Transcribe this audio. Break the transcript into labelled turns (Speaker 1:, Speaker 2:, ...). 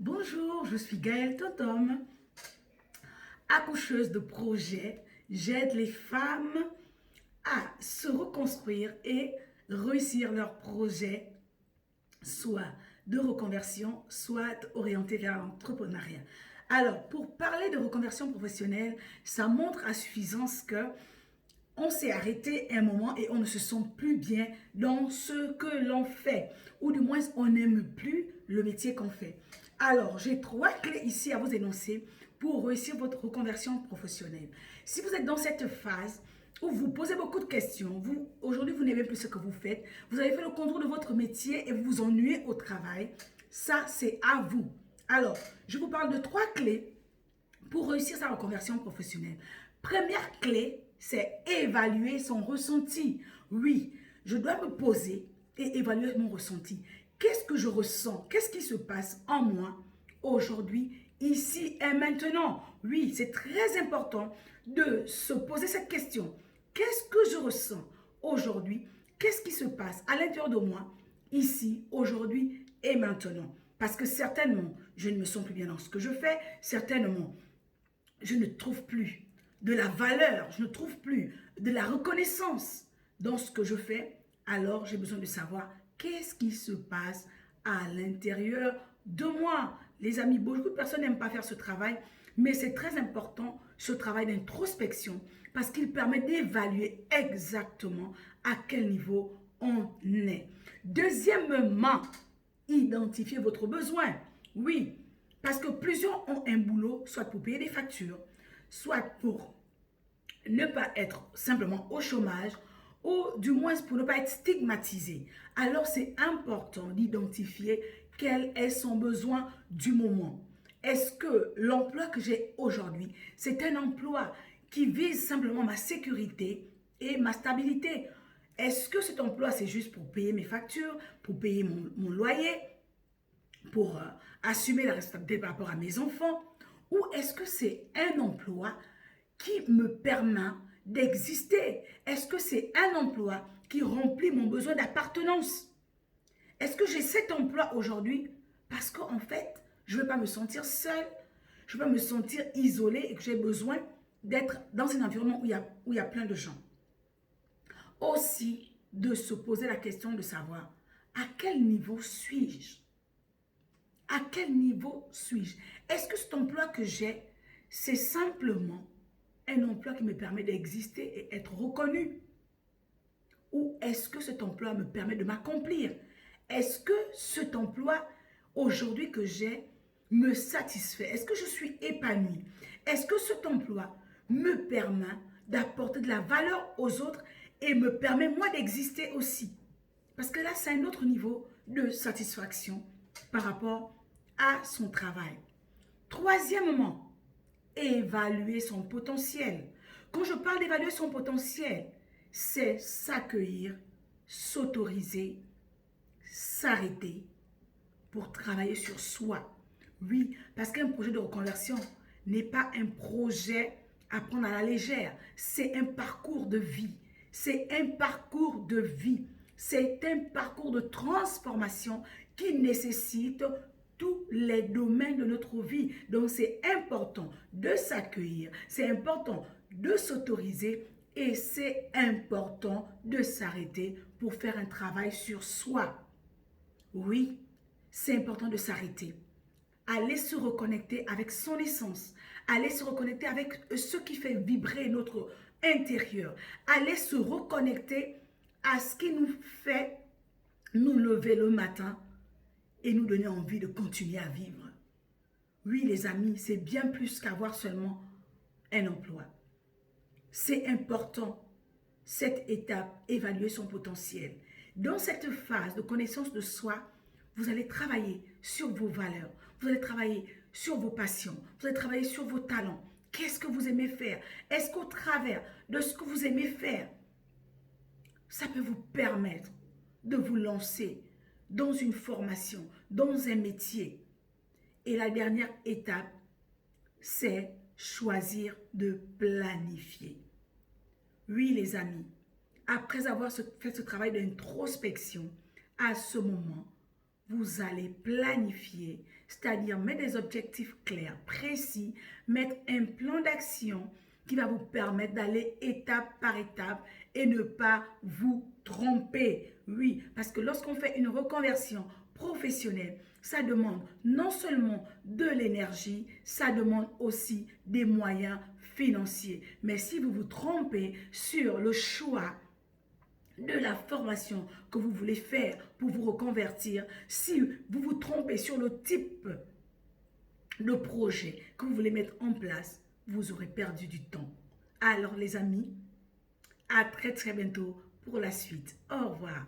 Speaker 1: Bonjour, je suis Gaëlle Totom, accoucheuse de projet. J'aide les femmes à se reconstruire et réussir leurs projets, soit de reconversion, soit orientés vers l'entrepreneuriat. Alors, pour parler de reconversion professionnelle, ça montre à suffisance que on s'est arrêté un moment et on ne se sent plus bien dans ce que l'on fait. Ou du moins, on n'aime plus le métier qu'on fait. Alors, j'ai trois clés ici à vous énoncer pour réussir votre reconversion professionnelle. Si vous êtes dans cette phase où vous posez beaucoup de questions, aujourd'hui, vous n'aimez plus ce que vous faites, vous avez fait le contour de votre métier et vous vous ennuyez au travail, ça, c'est à vous. Alors, je vous parle de trois clés pour réussir sa reconversion professionnelle. Première clé, c'est évaluer son ressenti. Oui, je dois me poser et évaluer mon ressenti. Qu'est-ce que je ressens? Qu'est-ce qui se passe en moi aujourd'hui, ici et maintenant? Oui, c'est très important de se poser cette question. Qu'est-ce que je ressens aujourd'hui? Qu'est-ce qui se passe à l'intérieur de moi, ici, aujourd'hui et maintenant? Parce que certainement, je ne me sens plus bien dans ce que je fais. Certainement, je ne trouve plus de la valeur, je ne trouve plus de la reconnaissance dans ce que je fais, alors j'ai besoin de savoir qu'est-ce qui se passe à l'intérieur de moi. Les amis, beaucoup de personnes n'aiment pas faire ce travail, mais c'est très important, ce travail d'introspection, parce qu'il permet d'évaluer exactement à quel niveau on est. Deuxièmement, identifier votre besoin. Oui, parce que plusieurs ont un boulot, soit pour payer des factures, soit pour ne pas être simplement au chômage, ou du moins pour ne pas être stigmatisé. Alors c'est important d'identifier quel est son besoin du moment. Est-ce que l'emploi que j'ai aujourd'hui, c'est un emploi qui vise simplement ma sécurité et ma stabilité? Est-ce que cet emploi, c'est juste pour payer mes factures, pour payer mon loyer, pour assumer la responsabilité par rapport à mes enfants? Ou est-ce que c'est un emploi qui me permet d'exister? Est-ce que c'est un emploi qui remplit mon besoin d'appartenance? Est-ce que j'ai cet emploi aujourd'hui parce qu'en fait, je ne veux pas me sentir seule, je ne veux pas me sentir isolée et que j'ai besoin d'être dans un environnement où il y a plein de gens? Aussi, de se poser la question de savoir à quel niveau suis-je? À quel niveau suis-je? Est-ce que cet emploi que j'ai, c'est simplement un emploi qui me permet d'exister et être reconnu? Ou est-ce que cet emploi me permet de m'accomplir? Est-ce que cet emploi, aujourd'hui que j'ai, me satisfait? Est-ce que je suis épanouie? Est-ce que cet emploi me permet d'apporter de la valeur aux autres et me permet moi d'exister aussi? Parce que là, c'est un autre niveau de satisfaction par rapport à son travail. Troisièmement, évaluer son potentiel. Quand je parle d'évaluer son potentiel, c'est s'accueillir, s'autoriser, s'arrêter pour travailler sur soi. Oui, parce qu'un projet de reconversion n'est pas un projet à prendre à la légère. C'est un parcours de vie. C'est un parcours de vie. C'est un parcours de transformation qui nécessite tous les domaines de notre vie. Donc c'est important de s'accueillir, c'est important de s'autoriser et c'est important de s'arrêter pour faire un travail sur soi. Oui, c'est important de s'arrêter. Aller se reconnecter avec son essence. Aller se reconnecter avec ce qui fait vibrer notre intérieur. Aller se reconnecter à ce qui nous fait nous lever le matin et nous donner envie de continuer à vivre. Oui, les amis, c'est bien plus qu'avoir seulement un emploi. C'est important, cette étape, évaluer son potentiel. Dans cette phase de connaissance de soi, vous allez travailler sur vos valeurs, vous allez travailler sur vos passions, vous allez travailler sur vos talents. Qu'est-ce que vous aimez faire? Est-ce qu'au travers de ce que vous aimez faire, ça peut vous permettre de vous lancer dans une formation, dans un métier? Et la dernière étape, c'est choisir de planifier. Oui, les amis, après avoir fait ce travail d'introspection, à ce moment, vous allez planifier c'est-à-dire mettre des objectifs clairs, précis, mettre un plan d'action qui va vous permettre d'aller étape par étape et ne pas vous tromper. Oui, parce que lorsqu'on fait une reconversion professionnelle, ça demande non seulement de l'énergie, ça demande aussi des moyens financiers. Mais si vous vous trompez sur le choix de la formation que vous voulez faire pour vous reconvertir, si vous vous trompez sur le type de projet que vous voulez mettre en place, vous aurez perdu du temps. Alors les amis, à très bientôt pour la suite. Au revoir.